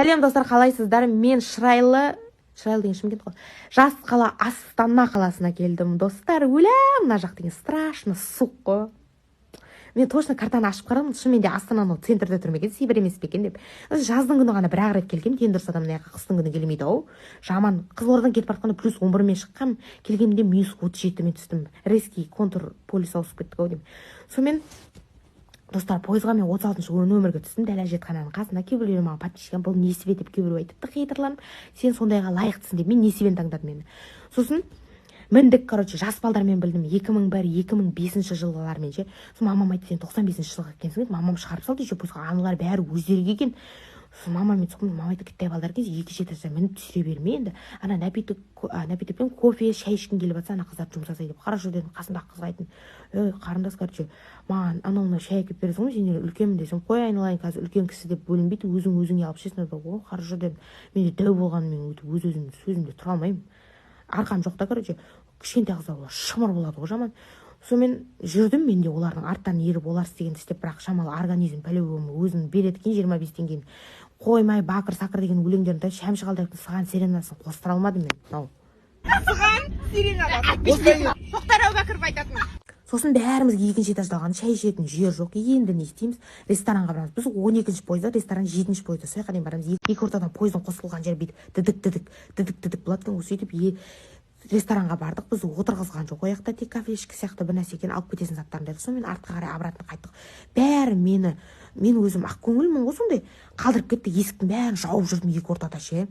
Сәлем достар, қалайсыздар? Мен Шырайлы деген Шымкент қой. Жас қала Астана қаласына келдім. Достар, мына жақ деген страшно суық қой. Мен точно картаны ашып қарадым, шынымен де Астананың центрде тұрмын екен, Сибір емес пе екен деп. Жаздың күні ғана бір-ақ рет келгем, тен дұрыс адам мына қыстың күні келмейді ау. Жаман. Қызылордадан кетіп бара жатқанда +11 мен шыққам, келгенде -37 мен түстім. Резкий контур полис ауысып кеттік ау деймін. Сонымен достар, пойызға мен 36-шы нөмірге түстім, дәл әжетхананың қасында. Кейбіреулер маған подписчикам, бұл несібе деп кейбіреу айтыпты, қитырланып, сен сондайға лайықтысың деп, мен несібені таңдадым мені. Сосын міндік, жас балдармен білдім, 2001-2005 жылғылармен ше. Сосын мамам айтты, сен 95-ші жылға келгенсің бе? Мамам шығарып салды, пойызға аналар бәрі өздері келген. Мамамен соқтым, мама айтты, кіттай балдар келсе, 2-7 жастан мініп түсіре берме енді. Ана напитокпен кофе, шай ішкің келіп жатса, ана қыздар жұмыс жасайды деп. Хорошо дедім, қасымдағы қызға айттым. Қарындас, маған анау шай әкеліп бересің ғой, сен үлкенмін десем, қой айналайын, қазір үлкен кісі деп бөлінбейді, өзің алып ішесің. Хорошо дедім. Менде дәу болғанымен өз-өзімді сөзімде тұра алмаймын. Арқам жоқ та, кішкентай қыздар олар шымыр болады ғой жаман. Сонымен жүрдім, менде олардың арттан еріп олар істеген істеп, бірақ шамалы организм по-любому өзін береді екен 25 теңгені. Қоймай, бақыр-сақыр деген өлеңдерін Шәмші Қалдаяқовтың Сыған серенасын қостыра алмадым мен. Сыған серенада. Тоқтар Әубәкіров айтатын. Сосын бәрімізге 2-ші этажда қалған, шай ішетін жер жоқ. Енді не істейміз? Ресторанға барамыз. Біз 12-ші пойызда, ресторан 7-ші пойызда. Сояққа дейін барамыз. Екі ортадан пойыздың қосылған жер бүйтіп дідік болады екен. Сөйтіп ресторанға бардық. Біз отырғызған жоқ. Ояқта тек кафешкі сияқты бір нәрсе екен, алып кетесің заттарын деді. Сонымен артқа қарай обратно қайттық. Бәрі мен өзім ақ көңілмін ғой, сондай қалдырып кетті. Есіктің бәрін жауып жүрдім екі ортада ше.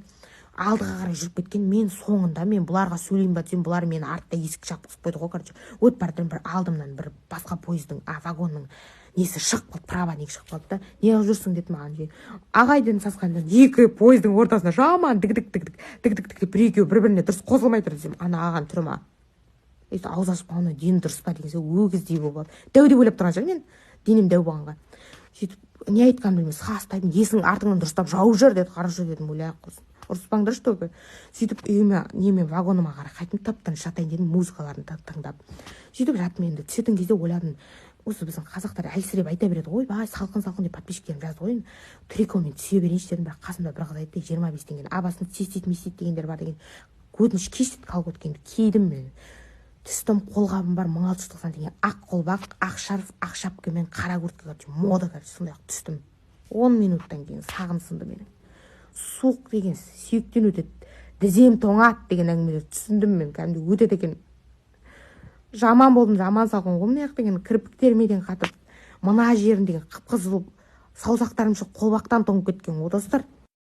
Алдыға қарай жүріп кеткен, мен соңында, мен бұларға сөйлейін ба десем, бұлар мені артта есік жапқызып қойды ғой. Өтіп бардым, бір алдымнан бір басқа пойыздың, вагонның несі шығып қалды, проводник шығып қалды да. Не қылып жүрсің деді маған. Ағай дедім сасқанымнан, екі пойыздың ортасында жаман дік бір-екеуі бір-біріне дұрыс қосылмай тұр десем, ана ағаның түрі ма. Ауыз ашып қалғаннан дені дұрыс па деген өгіздей болып алды. Дәу деп ойлап тұрған шығар мен, денем дәу болғанға. Сөйтіп не айтқанын білмей, хастайтын, есің артыңнан дұрыстап жауып жүр деді. Хорошо дедім, ойлай қойсын. Ұрыспаңдар что ли? Сөйтіп үйіме, вагоныма қарай қайтып таптан жатайын дедім, музыкаларын тыңдап. Сөйтіп жаттым енді. Түсетін кезде ойладым, осы біздің қазақтар әлсіреп айта береді ғой, бай салқын деп подписчиктерім жазды ғой. Трикомен түсе берейінші дедім, бірақ қасымда бір қыз айтты, 25 теңгені абасын тестейді дегендер бар деген. Өтініш кештеді колготкенді кидім мен. Түстім, қолғабым бар 1690 теңге, ақ қолбақ, ақ шарф, ақ шапкамен қара куртка, мода сондай түстім. 10 минуттан кейін сағым сынды менің. Суық деген сүйектен өтеді, дізем тоңат деген әңгімелер түсіндім мен, кәдімгі өтеді екен. Жаман болдым, жаман салқын ғой мына деген кірпіктермеден қатып, мына жерін деген қып-қызыл саусақтарым қолбақтан тоңып кеткен ғой достар.